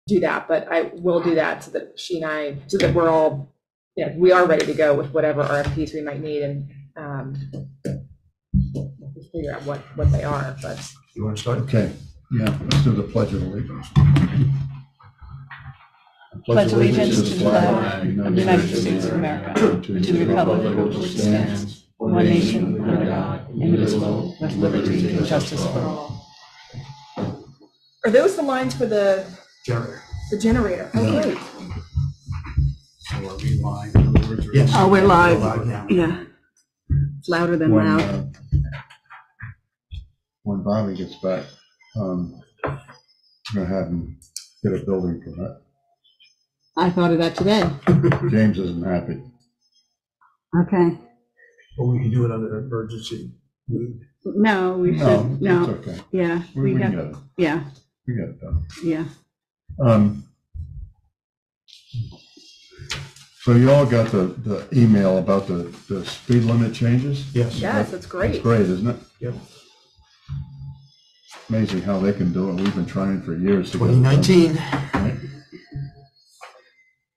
do that, but I will do that so that she and I, so that we're all, we are ready to go with whatever RFPs we might need, and we'll figure out what they are. But you want to start? Okay, yeah, let's do the Pledge of Allegiance. Pledge allegiance to the flag of the United States of America, to the republic for which it stands, one nation, under God, indivisible, with liberty and justice for all. are those the lines for the Generator. generator? Oh, Yeah. great. So are we live? In other words, Yes. Oh, we're live. Now. Yeah. It's louder than loud. When Bobby gets back, I'm gonna have him get a building permit. I thought of that today. James isn't happy. Okay. Or we can do it under emergency. No, we should, No, it's okay. Yeah, We we get got, it. yeah, We get it done. yeah. So you all got the email about the speed limit changes? Yes. Yes, that's great. It's great, isn't it? Yep. Amazing how they can do it. We've been trying for years to get it done. 2019. Right?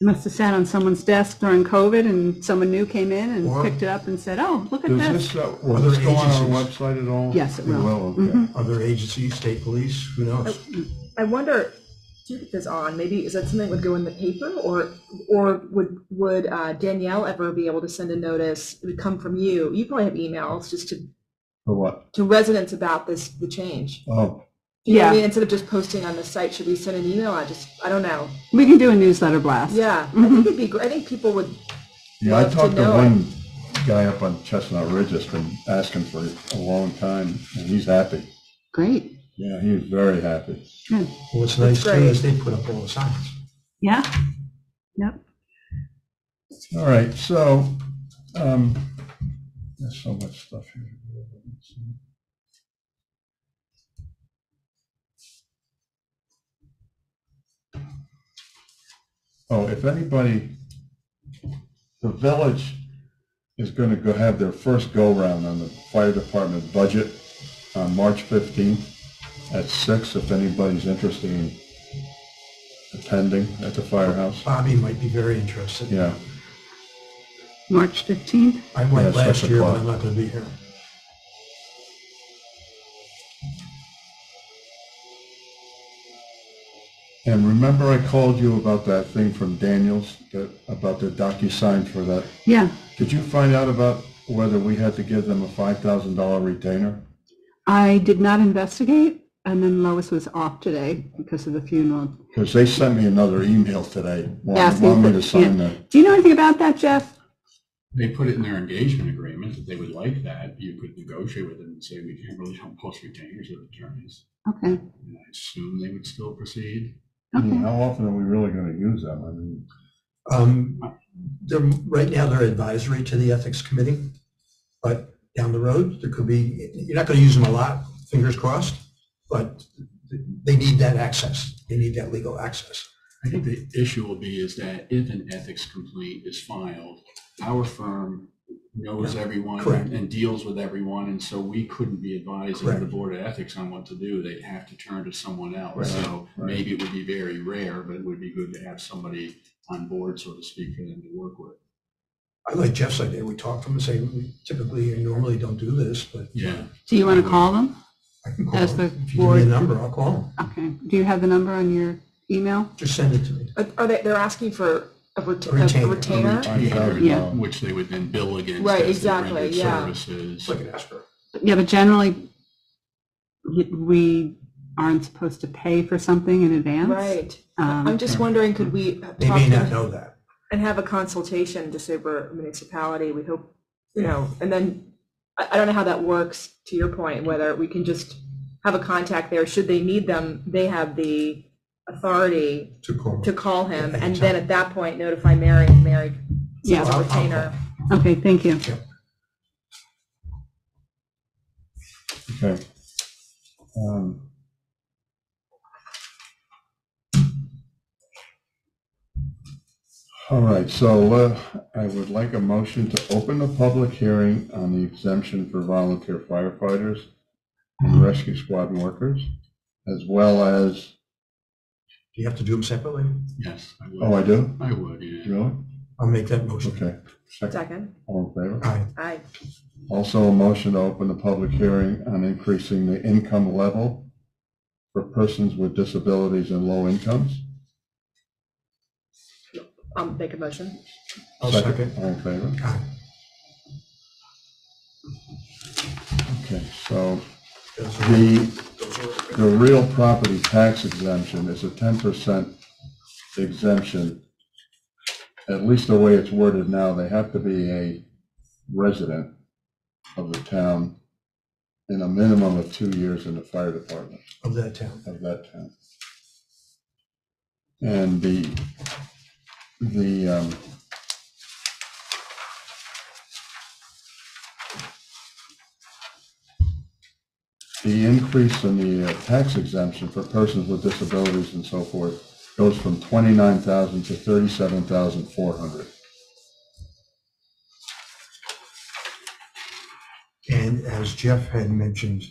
Must have sat on someone's desk during COVID and someone new came in and Or- picked it up and said, oh, look at Does this. will this go on our website at all? Yes, it will. Okay. Mhm. Other agencies, state police, who knows? I wonder, do you get this on? Maybe is that something that would go in the paper, or would Danielle ever be able to send a notice? It would come from you. You probably have emails just For what? to residents about the change. Oh, You know what I Yeah. mean? Instead of just posting on the site, should we send an email? I don't know. We can do a newsletter blast. Yeah, I think it'd be great. I think people would. yeah, I Love to talked to know one guy up on Chestnut Ridge that's been asking for a long time, and he's happy. Great. Yeah, he's very happy. Good. Well, what's nice too great. is they put up all the signs. Yeah. Yep. All right, so, there's so much stuff here. Oh, if anybody, the village is going to go have their first go-round on the fire department budget on March 15th at 6, if anybody's interested in attending at the firehouse. Bobby might be very interested. Yeah, March 15th. I went Yeah, last 6 year, but o'clock. I'm not going to be here. and remember I called you about that thing from Daniels, about the DocuSign for that. Yeah. Did you find out about whether we had to give them a $5,000 retainer? I did not investigate, and then Lois was off today because of the funeral. Because they sent me another email today, Asking wanting me for- to sign yeah. that. Do you know anything about that, Jeff? They put it in their engagement agreement that they would like that. You could negotiate with them and say, we can't really don't post retainers of attorneys. Okay. And I assume they would still proceed. I mean, Okay. how often are we really going to use them? I mean, Right now, they're advisory to the ethics committee, but down the road, there could be, you're not going to use them a lot, fingers crossed, but they need that access. They need that legal access. I think the issue will be is that if an ethics complaint is filed, our firm knows everyone Correct. and deals with everyone, and so we couldn't be advising Correct. the Board of Ethics on what to do. They'd have to turn to someone else. Right. So Right. maybe it would be very rare, but it would be good to have somebody on board, so to speak, for them to work with. I like Jeff's idea. We talk to them and say, we typically and normally don't do this, but Yeah. Do you want to call them? I can call As them. the If you give me a board- number, I'll call them. Okay. Do you have the number on your email? Just send it to me. They're asking for a Retainer. retainer? $5,000. Yeah. Which they would then bill against. Right, as they exactly, rendered yeah. Services. It's like an escrow. Yeah, but generally, we aren't supposed to pay for something in advance. Right. Um, I'm just wondering, could we They talk may to not know that. and have a consultation just over a municipality? We hope, and then I don't know how that works, to your point, whether we can just have a contact there. Should they need them, they have the authority To call. to call him, Yeah, and then at that point notify Mary, and Mary Yeah. sends a I'll retainer. Okay, thank you. Okay. All right, so I would like a motion to open the public hearing on the exemption for volunteer firefighters and rescue squad workers, as well as Do you have to do them separately? Yes, I would. Oh, I do? I would, yeah. Really? I'll make that motion. Okay. Second. All in favor? Aye. Aye. Also, a motion to open the public hearing on increasing the income level for persons with disabilities and low incomes. I'll make a motion. I'll second. All in favor? Aye. Okay, so Those are- the real property tax exemption is a 10% exemption. At least the way it's worded now, they have to be a resident of the town in a minimum of 2 years in the fire department Of that town. of that town. And the increase in the tax exemption for persons with disabilities and so forth goes from 29,000 to 37,400. And as Jeff had mentioned,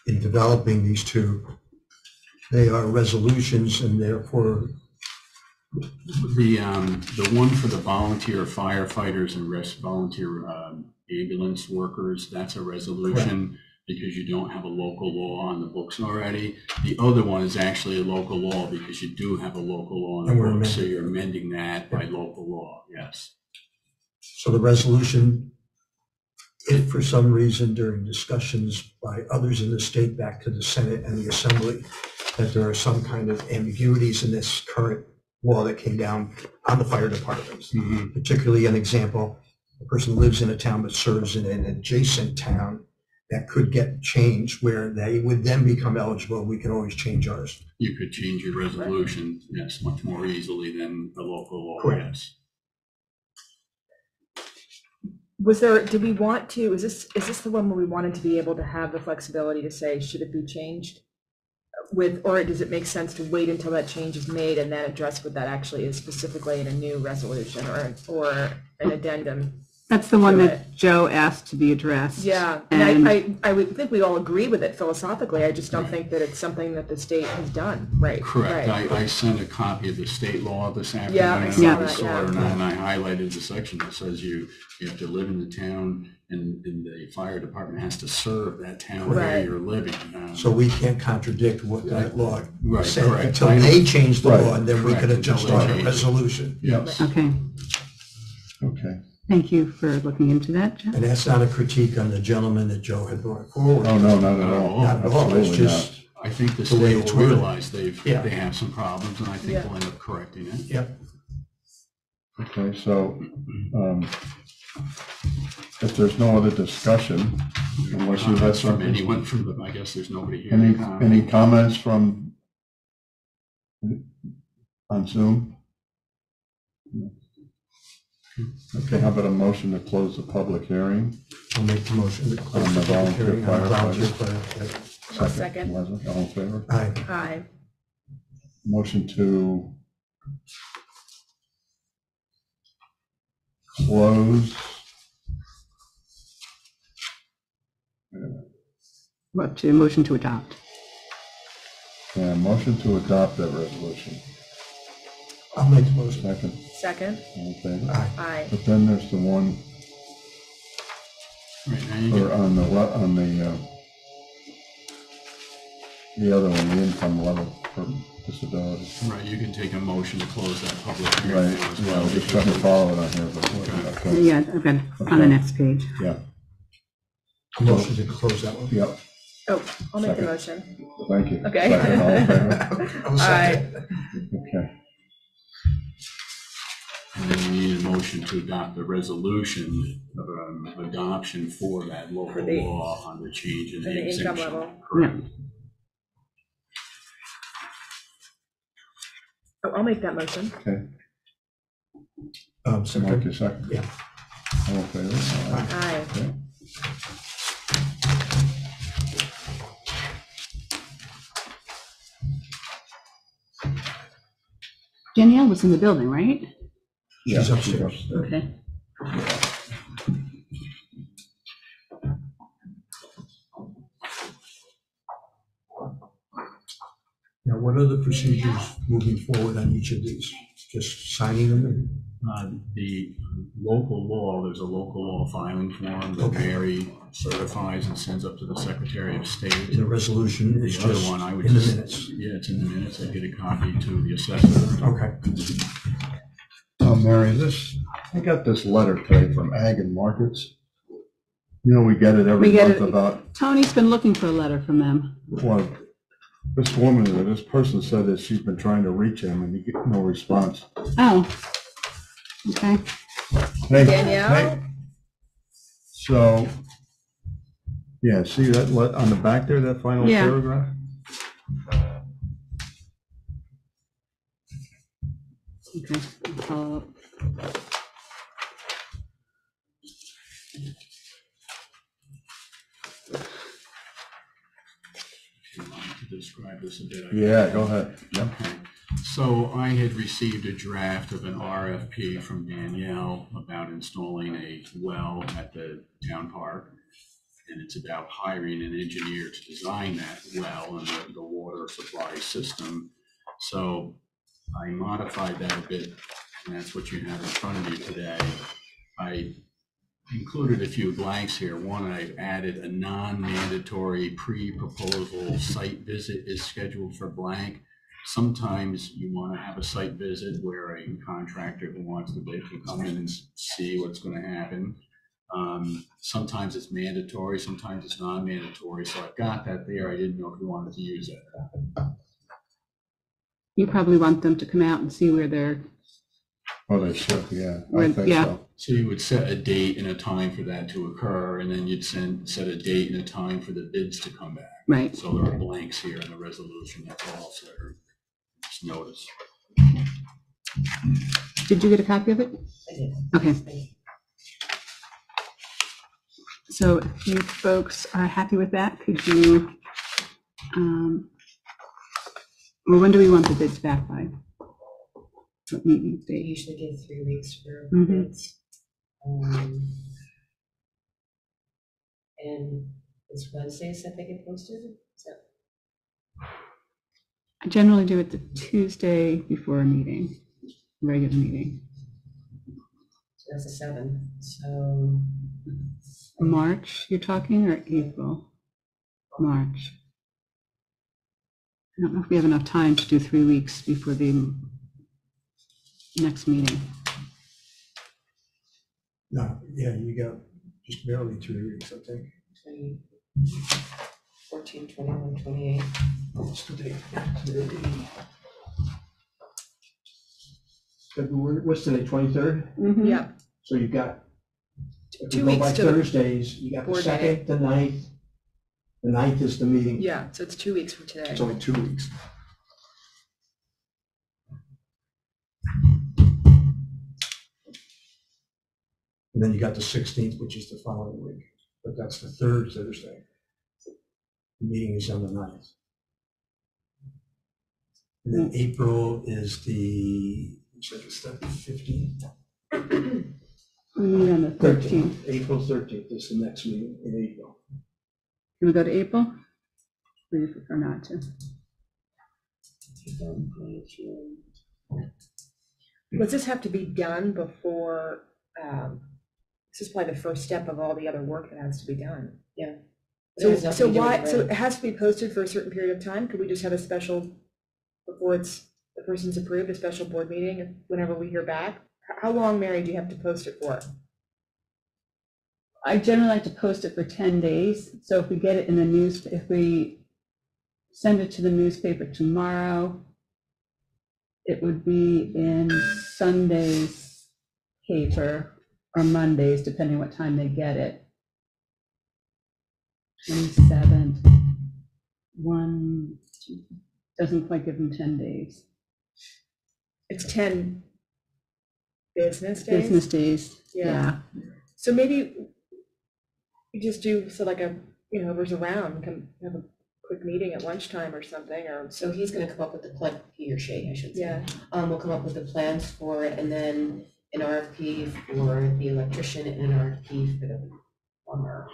in developing these two, they are resolutions and therefore, The one for the volunteer firefighters and volunteer ambulance workers, that's a resolution because you don't have a local law on the books already. The other one is actually a local law because you do have a local law on the And we're books, so amending you're amending that by local law, yes. so the resolution, if for some reason during discussions by others in the state back to the Senate and the Assembly, that there are some kind of ambiguities in this current law that came down on the fire departments, particularly an example, a person lives in a town but serves in an adjacent town, that could get changed where they would then become eligible. We can always change ours. You could change your resolution, yes, much more easily than the local law, Correct. yes. Did we want to, is this the one where we wanted to be able to have the flexibility to say, should it be changed? Or does it make sense to wait until that change is made and then address what that actually is specifically in a new resolution or an addendum? That's the one Do that Joe asked to be addressed. Yeah, And and I would think we all agree with it philosophically. I just don't think that it's something that the state has done. Right. Correct. Right. I sent a copy of the state law this afternoon. Yeah, I saw that, yeah. And I highlighted the section that says you have to live in the town and the fire department has to serve that town where Right. you're living. So we can't contradict what that law Right, said correct. until I know. they change the Right. law, and then we Correct, could until adjust they our change it. resolution. Yes. Okay, Okay. thank you for looking into that, Jeff. And that's not a critique on the gentleman that Joe had brought forward. Oh, no, not at all. Not at all, it's Absolutely just, I think the The way state it's will worded. realize they Yeah. have some problems and I think Yeah. we'll end up correcting it. yep. Okay, so if there's no other discussion, unless you have Comments from something. anyone from the, I guess there's nobody here. Any comments from on Zoom? Okay, how about a motion to close the public hearing? I'll make the motion to close On the the public volunteer hearing on volunteer firefighters. firefighter. I'll second. Leslie, all in favor? Aye. Aye. Motion to close. What, to motion to adopt? Yeah, motion to adopt that resolution. I'll make the motion. Second, Second. all in favor? Aye. Aye. But then there's the one, Right, now you or can- on the other one, the income level for disability. Right, you can take a motion to close that public hearing Right, now as yeah, well. we're just trying to follow it on here, but, okay, Yeah, I've got it on the next page. yeah, Motion to close that one. yep, Oh, I'll make the Second. motion. thank you. Okay. Second, all in favor? I'll second. Okay, And then we need a motion to adopt the resolution of adoption for that local For the- law on the change in for the the income exemption. level. Correct. Oh, I'll make that motion. okay, Second. Mark, your second? Yeah. All in favor? Aye. Aye. Okay. Danielle was in the building, right? Yeah, She's upstairs. Okay. Now, what are the procedures moving forward on each of these? Just signing them and The local law, there's a local law filing form that Okay. Mary certifies and sends up to the Secretary of State. the resolution is The other just one, I would in the just, minutes. yeah, it's in the minutes. I get a copy to the assessor. Okay. Mary, I got this letter today from Ag and Markets. You know, we get it every We get month it. about, Tony's been looking for a letter from them. well, this person said that she's been trying to reach him and he get no response. Oh, okay. Hey, Danielle? hey. So, yeah, see that on the back there, that final Yeah. paragraph? Okay, I'll follow up. If you want to describe this a bit. I Yeah, go ahead. Yep. Okay. So I had received a draft of an RFP from Danielle about installing a well at the town park. And it's about hiring an engineer to design that well and the water supply system. So I modified that a bit, and that's what you have in front of you today. I included a few blanks here. One, I've added a non-mandatory pre-proposal site visit is scheduled for blank. Sometimes you want to have a site visit where a contractor who wants to bid can come in and see what's going to happen. Sometimes it's mandatory, sometimes it's non-mandatory. So I've got that there. I didn't know if you wanted to use it. You probably want them to come out and see where they're, Oh, they should, yeah, I When- think yeah. so. So you would set a date and a time for that to occur, and then you'd set a date and a time for the bids to come back. right. So there are blanks here in the resolution, that's all, so just notice. Did you get a copy of it? I did. Okay. So if you folks are happy with that, could you, well, when do we want the bids back by? What meeting They date? usually give 3 weeks for Mhm. bids. And it's Wednesdays that they get posted, so I generally do it the Tuesday before a meeting, regular meeting. that's the 7th, so March, you're talking, or April? March. I don't know if we have enough time to do 3 weeks before the next meeting. No, yeah, you got just barely 2 weeks, I think. 20, 14, 21, 28. What's the date? February, what's today, 23rd? Yeah, So you've got, if 2 we go by weeks to the Thursdays, you got the board 2nd, the 9th. The 9th is the meeting. yeah, so it's 2 weeks from today. It's only 2 weeks. And then you got the 16th, which is the following week, but that's the third Thursday. The meeting is on the 9th. And then April is the, looks like it's the 15th. We meet on the 13th. April 13th is the next meeting in April. Can we go to April? Or you prefer not to? Does this have to be done before, this is probably the first step of all the other work that has to be done. Yeah. So, There's nothing so to do why, with so rent. it has to be posted for a certain period of time? Could we just have a special, before the person's approved, a special board meeting whenever we hear back? How long, Mary, do you have to post it for? I generally like to post it for 10 days. So if we get it in the news, if we send it to the newspaper tomorrow, it would be in Sunday's paper or Mondays, depending what time they get it. 27th, doesn't quite give them 10 days. It's 10 business days? Business days, Yeah. So maybe we just do, so like whoever's around, can have a quick meeting at lunchtime or something, or, So he's gonna come up with the plan, he or she, I should say. yeah. We'll come up with the plans for it, and then an RFP for the electrician and an RFP for the plumber.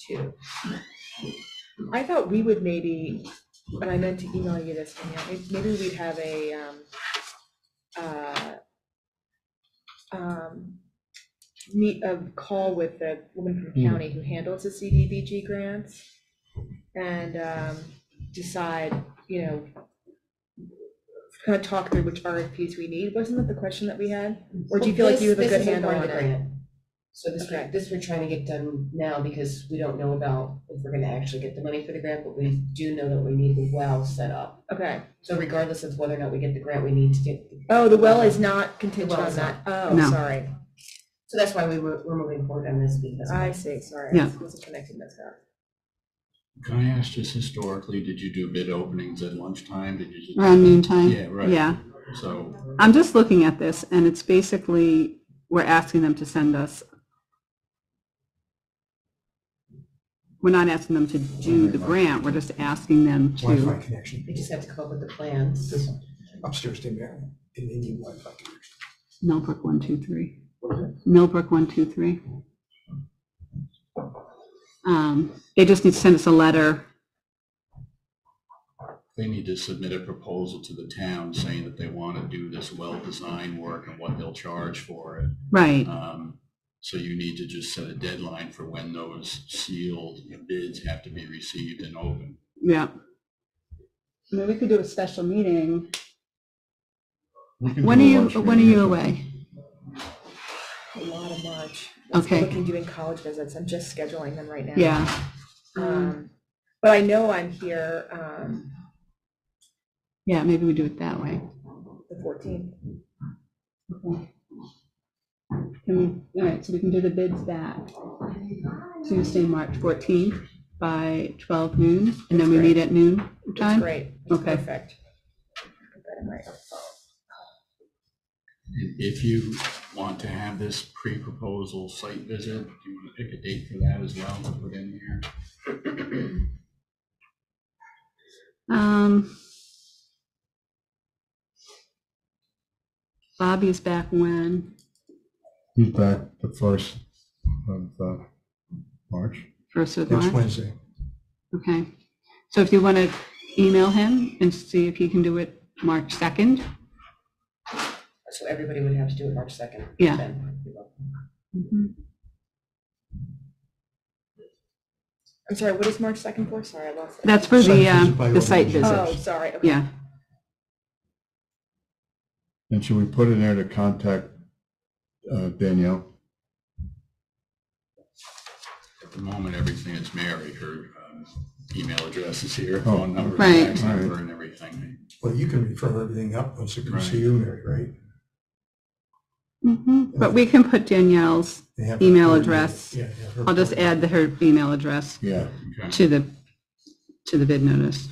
Too. I thought we would maybe and I meant to email you this, maybe we'd have a call with the woman from county who handles the CDBG grants and decide, kind of talk through which RFPs we need. Wasn't that the question that we had? Or do you feel like you have a good handle on it? So this we're trying to get done now because we don't know about if we're gonna actually get the money for the grant, but we do know that we need the well set up. Okay. So regardless of whether or not we get the grant, we need to get. Oh, the well is not contingent The well on is that. not. Oh, No. sorry. So that's why we're moving forward on this because. I see, sorry. Yeah. I wasn't connecting this up. Can I ask just historically, did you do bid openings at lunchtime? Did you just? Around noontime? Yeah, right. Yeah. So, I'm just looking at this, and it's basically, we're asking them to send us, we're not asking them to do the grant, we're just asking them Wi-Fi to, connection. We just have to come up with the plans. Upstairs to Marion, and they need Wi-Fi connection. Millbrook 123. Millbrook 123. They just need to send us a letter. they need to submit a proposal to the town saying that they want to do this well-designed work and what they'll charge for it. Right. So you need to just set a deadline for when those sealed bids have to be received and open. Yeah. I mean, we could do a special meeting. We can When do are a you, lunch when are meeting you if- away? A lot of March. Okay. Looking, doing college visits. I'm just scheduling them right now. Yeah. But I know I'm here Yeah, maybe we do it that way. the 14th. Okay. Can we, all right, so we can do the bids that Tuesday, March 14th by 12 noon, and then we meet at noon That's time? great. That's Okay. Perfect. Put that in my phone. And if you want to have this pre-proposal site visit, do you want to pick a date for that as well to put in here? Bobby's back when? He's back the 1st of March. First of Next March? Wednesday. Okay. So if you want to email him and see if he can do it March 2nd? So everybody would have to do it March 2nd. Yeah. then. Mhm. I'm sorry, what is March 2nd for? Sorry, I lost it. That's for Site visit by the site organization. visit. Oh, sorry. Okay. Yeah. And should we put in there to contact Danielle? At the moment, everything is Mary. Her email address is here, Oh, phone number, right. fax number, and everything. Well, you can refer everything up once it comes to Right. you, Mary, right? But we can put Danielle's, They have Email her- address. Yeah, yeah, her- I'll just add her email address Yeah. Okay. to the bid notice.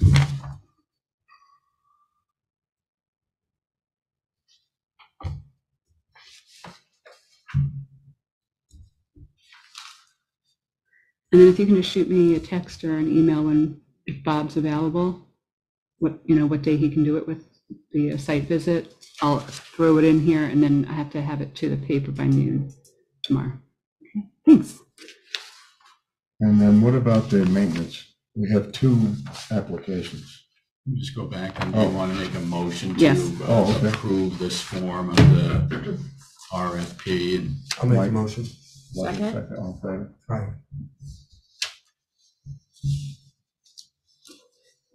And then if you can just shoot me a text or an email if Bob's available, what day he can do it with the site visit, I'll throw it in here, and then I have to have it to the paper by noon tomorrow. Okay, thanks. And then what about the maintenance? We have 2 applications. You just go back and you want to make a motion to Yes. Oh, okay. approve this form of the RFP. And I'll make a Mike. motion. Second? All in favor? Right.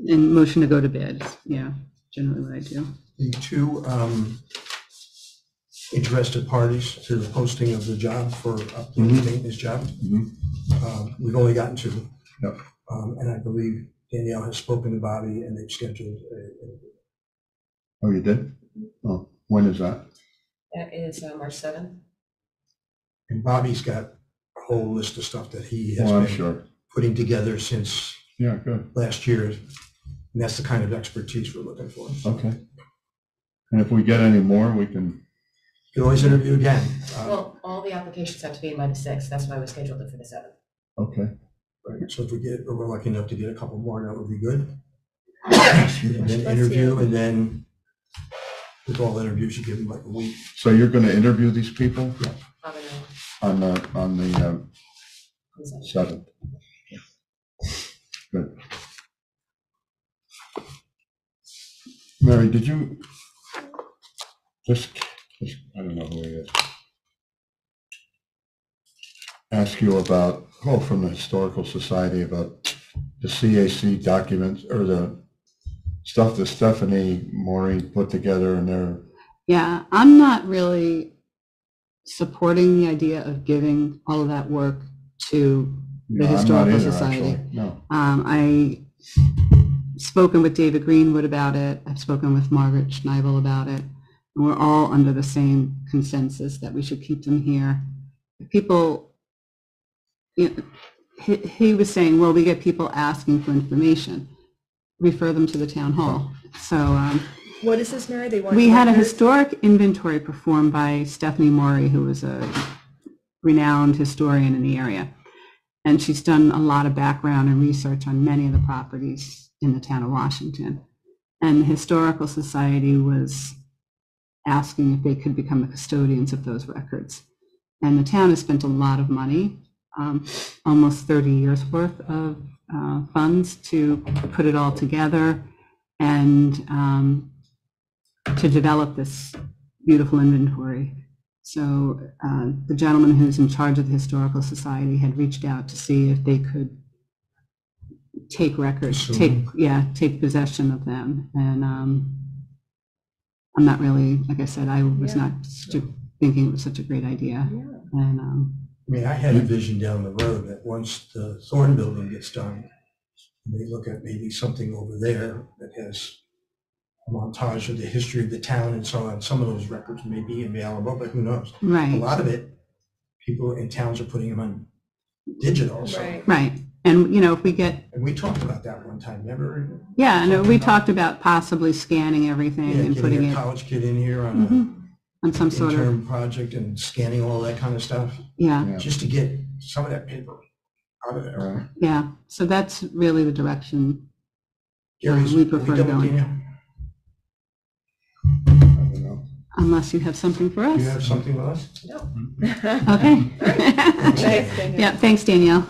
And motion to go to bid, yeah, generally what I do. The 2 interested parties to the posting of the job for the maintenance job. Mhm. We've only gotten 2. Yep. And I believe Danielle has spoken to Bobby and they've scheduled Oh, you did? Oh, when is that? That is March 7th. and Bobby's got a whole list of stuff that he has Oh, I'm been sure. putting together since Yeah, good. last year. And that's the kind of expertise we're looking for. So you Okay. And if we get any more, we can, can always interview again. Well, all the applications have to be in by the 6th. That's why we scheduled it for the 7th. okay. Right, so if we're lucky enough to get a couple more, that would be good. And then interview, and then with all interviews, you give them like a week. So you're going to interview these people Probably not. on the 7th? Good. Mary, did you, just, I don't know who he is, ask you about, from the Historical Society about the CAC documents, or the stuff that Stephanie Maureen put together in their, Yeah, I'm not really supporting the idea of giving all of that work to the I'm not Historical either, Society. actually. No. I spoken with David Greenwood about it. I've spoken with Margaret Schneibel about it. And we're all under the same consensus that we should keep them here. People, he was saying, well, we get people asking for information. Refer them to the town hall. So What is this, Mary? They want we had a records? historic inventory performed by Stephanie Maury, who was a renowned historian in the area. And she's done a lot of background and research on many of the properties in the town of Washington. And the Historical Society was asking if they could become the custodians of those records. And the town has spent a lot of money, almost 30 years worth of funds to put it all together and to develop this beautiful inventory. So the gentleman who's in charge of the Historical Society had reached out to see if they could take records, take possession of them. And I'm not really, like I said, I was not thinking it was such a great idea. Yeah. And I mean, I had a vision down the road that once the Thorn building gets done, they look at maybe something over there that has a montage of the history of the town and so on. Some of those records may be available, but who knows? A right, lot of it, people in towns are putting them on digital. So, Right. right. And, if we get, and we talked about that one time, never. yeah, no, we talked about possibly scanning everything Yeah, and putting getting a it college kid in here on on some an sort of, intern project and scanning all that kind of stuff, yeah, Yeah. just to get some of that paper out of there. Right. yeah. So that's really the direction. Gary's, We prefer done with going. Daniel? I don't know. Unless you have something for Do us. you have something with us? No. Okay. Thanks, Danielle. Yeah, thanks, Danielle.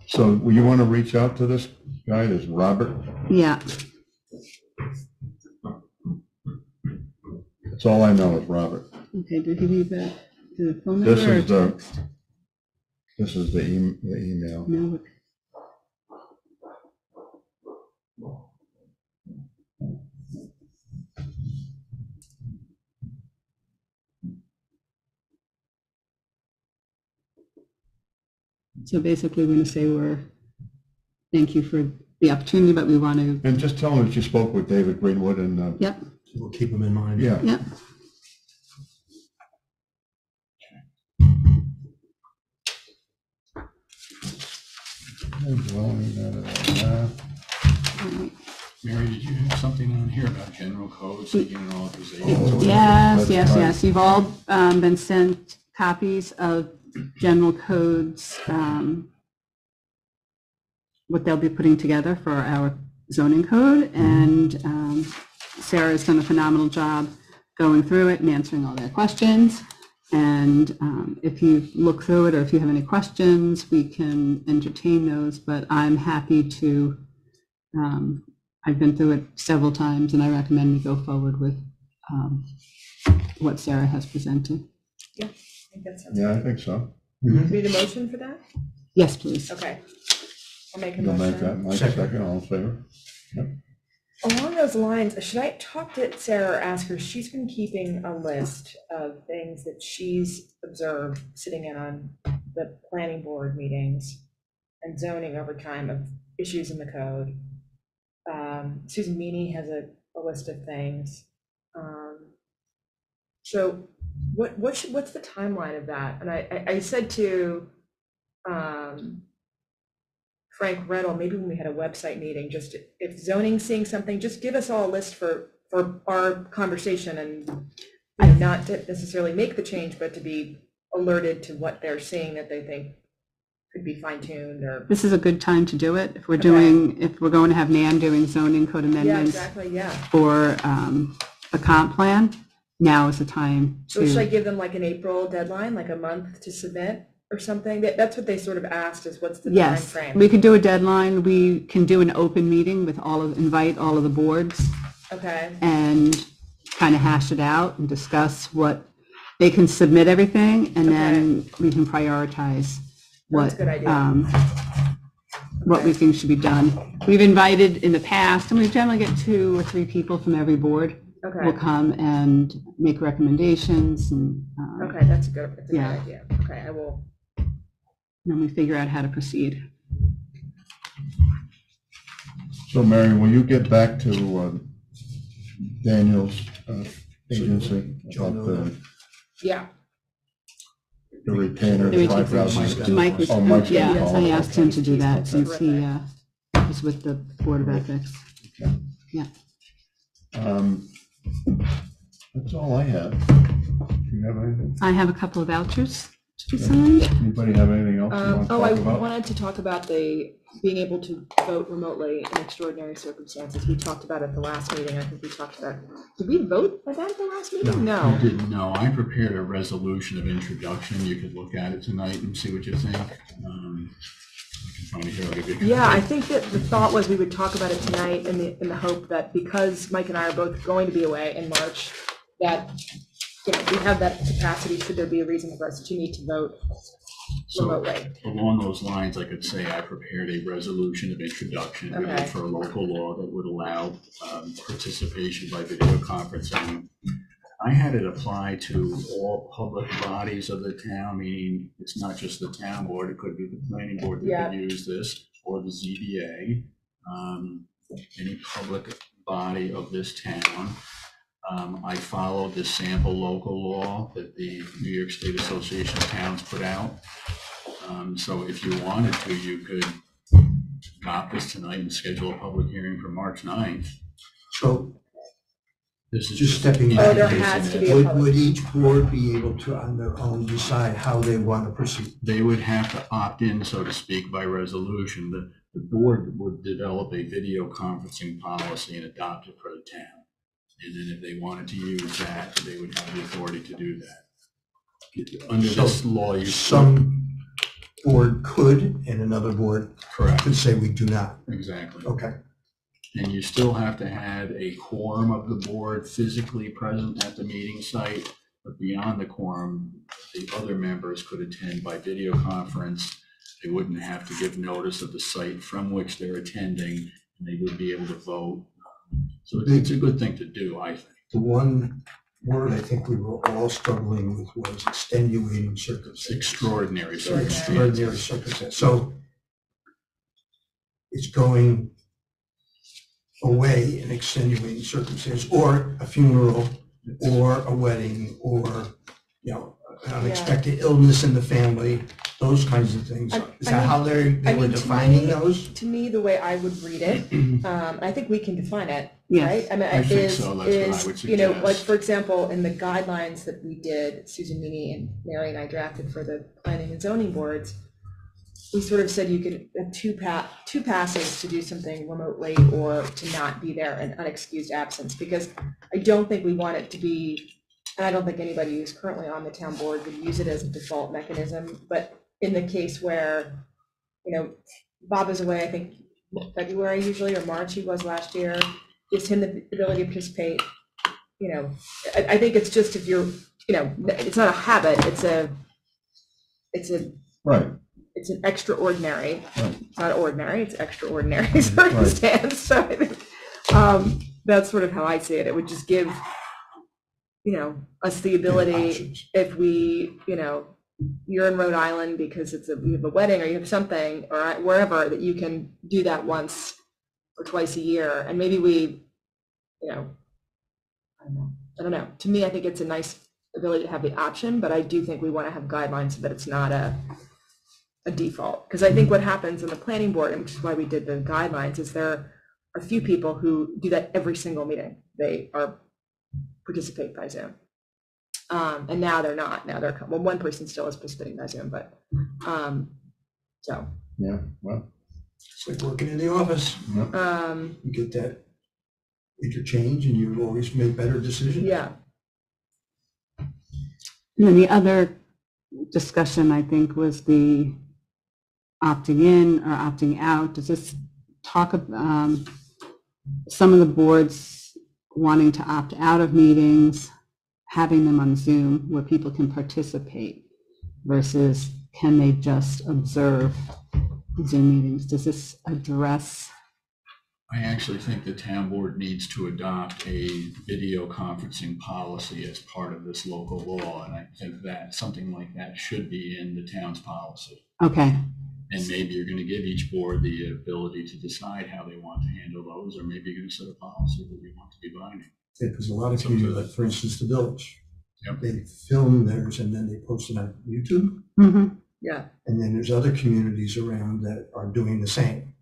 So you want to reach out to this guy, this Robert? Yeah, That's all I know is Robert. okay, did he leave the phone This number or is the- text? This is the email. No. So basically, we're going to say thank you for the opportunity, but we want to, And just tell him that you spoke with David Greenwood and, yep, We'll keep them in mind. yeah. yep. All right. Mary, did you have something on here about general code, seeking an authorization? Yes, That's yes, fine. yes. You've all been sent copies of general codes, what they'll be putting together for our zoning code. And Sarah's done a phenomenal job going through it and answering all their questions. And if you look through it or if you have any questions, we can entertain those. But I'm happy to, I've been through it several times, and I recommend we go forward with what Sarah has presented. I think that sounds Yeah, I good. think so. Need a motion for that? Yes, please. Okay. I'll make a You'll make that, motion. Mike, second, all in favor? Along those lines, should I talk to Sarah or ask her? She's been keeping a list of things that she's observed sitting in on the planning board meetings and zoning over time of issues in the code. Susan Meany has a list of things. So what's the timeline of that? And I said to Frank Redel, maybe when we had a website meeting, just if zoning's seeing something, just give us all a list for our conversation and not to necessarily make the change, but to be alerted to what they're seeing that they think could be fine-tuned or. This is a good time to do it. If we're Okay. if we're going to have Nan doing zoning code Yeah, amendments exactly, yeah. for the comp plan, now is the time So should I to, give them like an April deadline, like a month to submit? or something? That's what they sort of asked, is what's the time Yes, frame? we could do a deadline. We can do an open meeting with invite all of the boards Okay, and kind of hash it out and discuss what, they can submit everything and then we can prioritize That's what, a good idea. what we think should be done. We've invited in the past, and we generally get 2 or 3 people from every board will Okay, come and make recommendations and okay, that's a good Yeah. idea. Okay, I will, then we figure out how to proceed. So Mary, will you get back to Daniel's agency John about the yeah, retainer, The the retainer. $5,000? Mike was, Oh, Mike's gonna yeah, call I it. asked him to do that He's since he terrific. was with the Board of Ethics. That's all I have. Do you have anything? I have a couple of vouchers to be signed. Anybody have anything else you want to I talk about? wanted to talk about being able to vote remotely in extraordinary circumstances. We talked about it at the last meeting. I think we talked about, did we vote for that at the last meeting? No. I didn't know. I prepared a resolution of introduction. You could look at it tonight and see what you think. I can find it here. I'll give you a copy. Yeah, I think that the thought was we would talk about it tonight in the hope that because Mike and I are both going to be away in March, that, you know, we have that capacity should there be a reason for us to need to vote So remotely. along those lines, I could say I prepared a resolution of introduction Okay. for a local law that would allow participation by video conferencing. I had it apply to all public bodies of the town, meaning it's not just the town board, it could be the planning board that could use this, or the ZBA, any public body of this town. I followed the sample local law that the New York State Association of Towns put out. So if you wanted to, you could adopt this tonight and schedule a public hearing for March 9th. So This is just stepping Oh, back. there has to be a Would public. each board be able to, on their own, decide how they want to proceed? They would have to opt in, so to speak, by resolution. The board would develop a video conferencing policy and adopt it for the town. And then if they wanted to use that, they would have the authority to do that. Under this law, you. Some board could, and another board Correct, could say we do not. exactly. Okay. And you still have to have a quorum of the board physically present at the meeting site, but beyond the quorum, the other members could attend by video conference. They wouldn't have to give notice of the site from which they're attending, and they would be able to vote. So it's a good thing to do, I think. The one word I think we were all struggling with was extenuating circumstances. Extraordinary circumstances. Extraordinary circumstances. So it's going away in extenuating circumstances, or a funeral, or a wedding, or, you know, an unexpected illness in the family, those kinds of things. Is that how they were to defining me- those? To me, the way I would read it, I think we can define it, Yes. right? I mean, I think is, so. That's what I is, would you know, like, suggest. for example, in the guidelines that we did, Susan Meany and Mary and I drafted for the planning and zoning boards, we sort of said you could have two passes to do something remotely or to not be there, an unexcused absence, because I don't think we want it to be, and I don't think anybody who's currently on the town board would use it as a default mechanism, but in the case where, you know, Bob is away, I think February usually, or March he was last year, gives him the ability to participate. You know, I think it's just if you're, you know, it's not a habit, it's Right. an extraordinary, Right. it's not ordinary, it's extraordinary circumstance. So I think that's sort of how I see it. It would just give, you know, us the ability, Options. if we, you know, you're in Rhode Island because you have a wedding or you have something, or wherever, that you can do that once or twice a year. And maybe we, you know, I don't know. To me, I think it's a nice ability to have the option, but I do think we want to have guidelines so that it's not a default. Because I think what happens in the planning board, and which is why we did the guidelines, is there are a few people who do that every single meeting. They participate by Zoom. And now they're not. Now they're, well, one person still is participating by Zoom, but, so. Yeah, well, It's like working in the office. You get that interchange and you always make better decisions. Yeah, And then the other discussion, I think, was the opting in or opting out. Does this talk of some of the boards wanting to opt out of meetings, having them on Zoom where people can participate versus can they just observe Zoom meetings? Does this address? I actually think the town board needs to adopt a video conferencing policy as part of this local law, and I think that something like that should be in the town's policy. Okay. And maybe you're going to give each board the ability to decide how they want to handle those, or maybe you're going to set a policy that you want to be binding. Yeah, because a lot of communities, like for instance, the Village, Yep. they film theirs and then they post it on YouTube. Mm-hmm. Yeah. And then there's other communities around that are doing the same.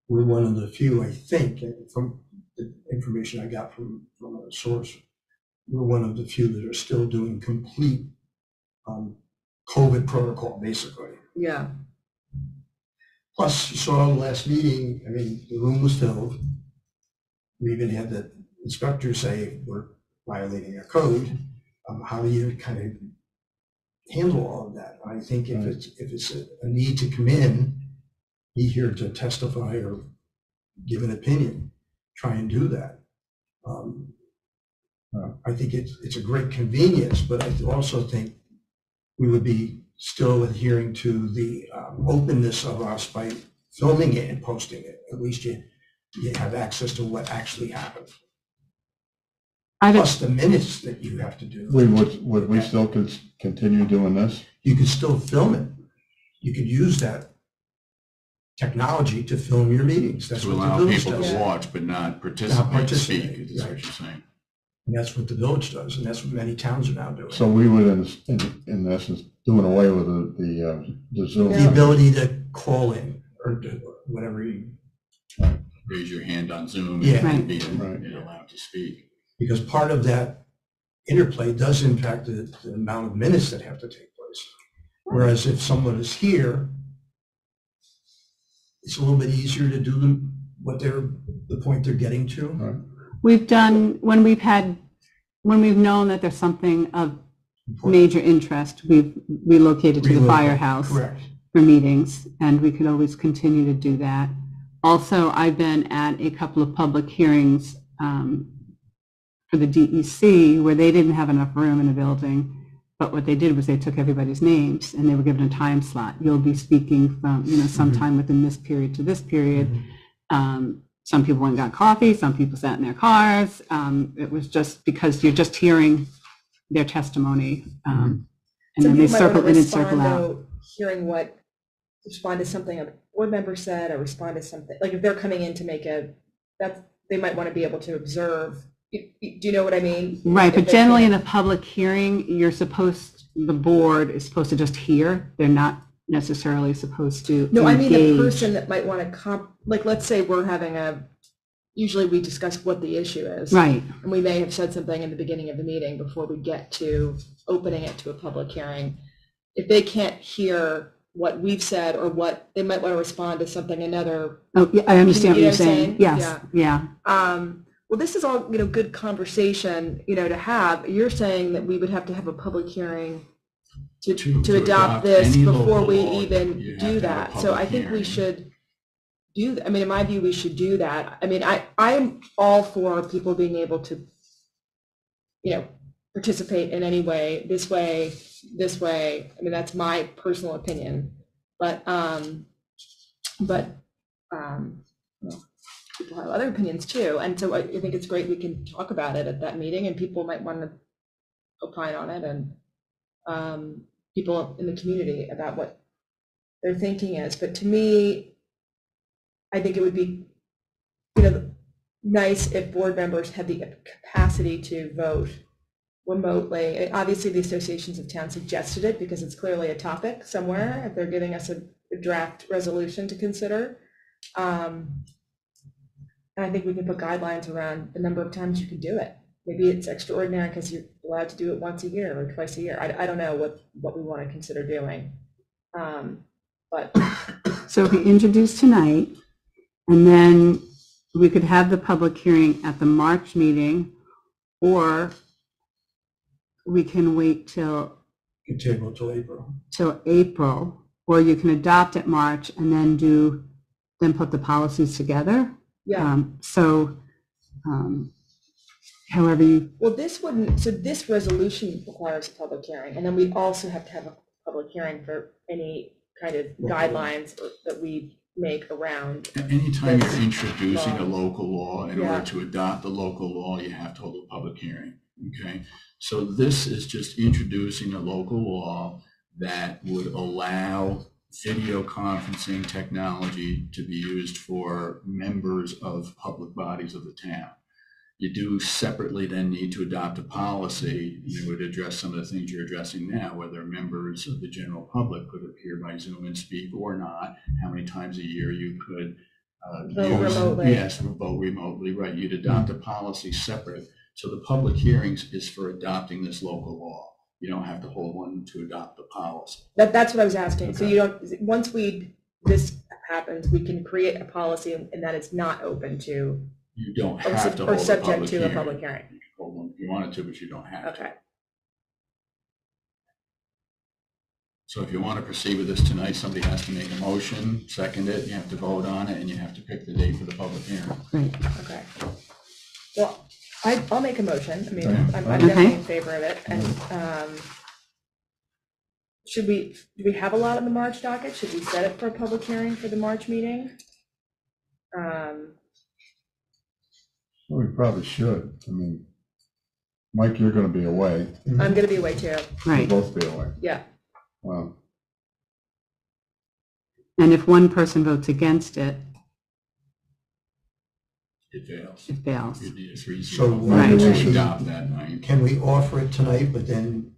We're one of the few, I think, and from the information I got from a source, we're one of the few that are still doing complete COVID protocol, basically. Yeah. Plus, you saw the last meeting, I mean, the room was filled. We even had the inspector say we're violating our code. How do you kind of handle all of that? I think if it's a need to come in, be here to testify or give an opinion, try and do that. I think it's a great convenience, but I also think we would be still adhering to the openness of us by filming it and posting it. At least you have access to what actually happened. Plus the minutes that you have to do. Would we still continue doing this? You could still film it. You could use that technology to film your meetings. That's To what the allow Village people does. to watch, but not participate, speak, is what right. you're saying. And that's what the Village does, and that's what many towns are now doing. So we would, in essence, doing away with the Zoom. The ability to call in or whatever you, Raise your hand on Zoom Yeah. and be Right. allowed to speak. because part of that interplay does impact the amount of minutes that have to take place. Whereas if someone is here, it's a little bit easier to do the point they're getting to. Right. We've done, when we've known that there's something of major interest, we've relocated to the Relocate, firehouse Correct. for meetings, and we could always continue to do that. Also, I've been at a couple of public hearings for the DEC where they didn't have enough room in the building, but what they did was they took everybody's names and they were given a time slot. You'll be speaking from, sometime within this period to this period. Some people went and got coffee, some people sat in their cars. It was just because you're just hearing their testimony. And then they circle in and circle out. Respond to something a board member said, or respond to something, like if they're coming in to make they might want to be able to observe. Do you know what I mean? Right, but generally in a public hearing, the board is supposed to just hear. They're not necessarily supposed to No, I mean the engage. person that might want to like, let's say we're having usually we discuss what the issue is. Right. And we may have said something in the beginning of the meeting before we get to opening it to a public hearing. If they can't hear what we've said or what, they might want to respond to something another. Oh, yeah, I understand what You know you're saying. Yes, Yeah. yeah. Well, this is all, good conversation, to have. You're saying that we would have to have a public hearing to adopt this any before local we law, even you have do to have a that. So I public think we hearing. should do that. I mean, in my view, we should do that. I mean, I'm all for people being able to, participate in any way, this way. I mean, that's my personal opinion. But people have other opinions too. And so I think it's great we can talk about it at that meeting, and people might want to opine on it, and people in the community about what their thinking is. But to me, I think it would be, nice if board members had the capacity to vote remotely. Obviously, the associations of towns suggested it because it's clearly a topic somewhere, if they're giving us a draft resolution to consider. And I think we can put guidelines around the number of times you can do it. Maybe it's extraordinary because you're allowed to do it once a year or twice a year. I don't know what we want to consider doing. But So if we introduce tonight, and then we could have the public hearing at the March meeting, or we can wait till Can table till April. till April, or you can adopt it March and then put the policies together. Yeah. However you, Well, this resolution requires a public hearing, and then we also have to have a public hearing for any kind of guidelines that we make around. Anytime you're introducing a laws. local law, in Yeah. order to adopt the local law, you have to hold a public hearing, okay? So this is just introducing a local law that would allow video conferencing technology to be used for members of public bodies of the town. You do separately then need to adopt a policy that would address some of the things you're addressing now, whether members of the general public could appear by Zoom and speak or not, how many times a year you could Vote remotely. Yes, vote remotely, right. You'd adopt a policy separate. So the public hearings is for adopting this local law. You don't have to hold one to adopt the policy. That's what I was asking. So you don't, once this happens, we can create a policy and that it's not open to, You don't or have to hold a subject public to a hearing. public hearing. You can hold one if you wanted to, but you don't have to. Okay. So if you want to proceed with this tonight, somebody has to make a motion, second it, you have to vote on it, and you have to pick the date for the public hearing. right, Okay. Well, I'll make a motion. I mean, Okay. I'm Okay. definitely in favor of it. And do we have a lot on the March docket? Should we set it for a public hearing for the March meeting? Well, we probably should. I mean, Mike, you're going to be away. I'm gonna be away too. We'll right. both be away. Yeah. Wow. And if one person votes against it, It fails. it fails. You need a 3-0 So vote Right. to adopt that night. Can we offer it tonight, but then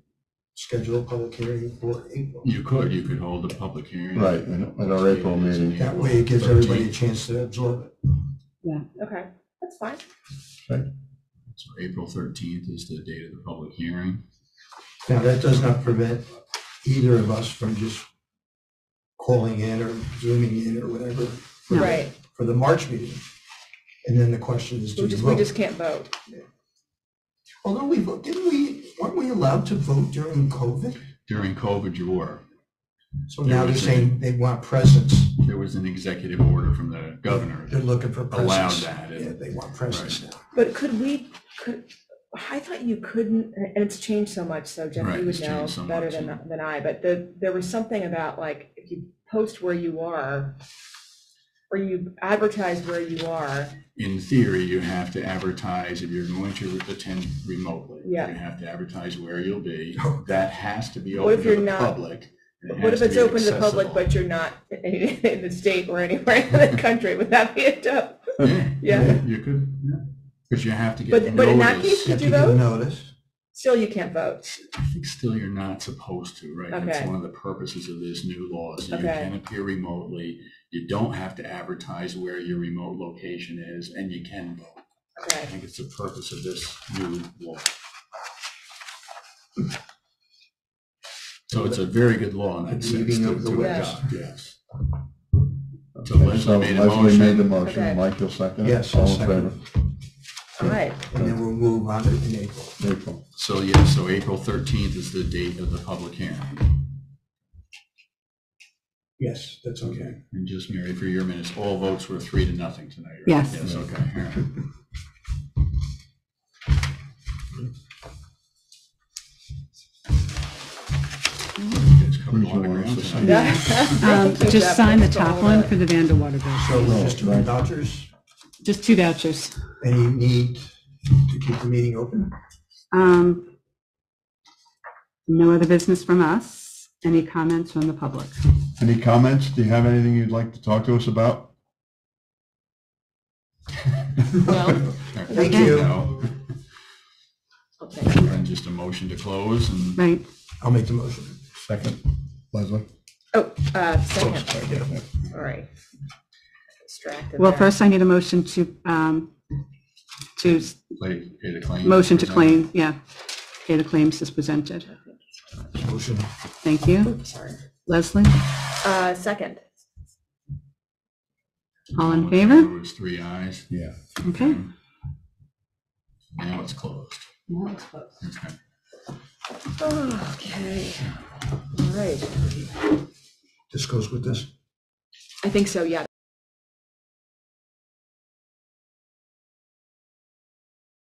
schedule a public hearing for April? You could hold a public hearing. Right, at our April meeting. That way it gives everybody a chance to absorb it. Okay, that's fine. So April 13th is the date of the public hearing. Now, that does not prevent either of us from just calling in or zooming in or whatever for Right. the March meeting. And then the question is, do We you just vote? can't vote. Although weren't we allowed to vote during COVID? During COVID, you were. So now they're saying they want presence. There was an executive order from the governor They're that looking for allowed presence. that. Yeah, they want presence now. But I thought you couldn't, and it's changed so much, so Jeff, Right, you would it's know changed so better much, than I, but there was something about like, if you post where you are, or you advertise where you are, In theory, you have to advertise if you're going to attend remotely. Yeah. You have to advertise where you'll be. Oh. That has to be What if open to you're the not- public. and it what has if it's be open to the public, accessible. but you're not in the state or anywhere in the country, would that be a dope? Yeah. You could, yeah. Because you have to get But in that notice. case, You have Did to you give vote? notice. Still, you can't vote. I think still you're not supposed to, right? That's Okay. one of the purposes of this new law. So you Okay. can appear remotely. You don't have to advertise where your remote location is, and you can vote. I Okay, think it's the purpose of this new law. So it's a very good law in that The sense leaving to of the to West. adopt, yes. So Okay, Leslie made a Leslie made the motion. motion. Okay. Mike, you'll second it? Yes, I'll All in second favor? all right. And then we'll move on to in April. April. So yes, so April 13th is the date of the public hearing. Yes, that's okay. And just, Mary, for your minutes, all votes were 3-0 tonight, right? Yes. Yes, okay. All right. It's covered a lot of ground tonight. Yeah. Thank you, Just Jeff. sign the That's all top of one it. for the Vanderwater bill. So we're just doing vouchers. Just 2 vouchers. Any need to keep the meeting open? No other business from us. Any comments from the public? Any comments? Do you have anything you'd like to talk to us about? No. Thank you. No. Okay. And just a motion to close and Right, I'll make the motion. Second, Leslie? Oh, second, Yeah. all right. Distracted well, there. first I need a motion to pay the claim. motion to claim, pay the claims as presented. Motion. Thank you. Sorry. Leslie, Second. all in It favor? was 3 ayes. Yeah. Okay. Now it's closed. Now it's closed. Okay. Okay, all right. This goes with this. I think so, yeah.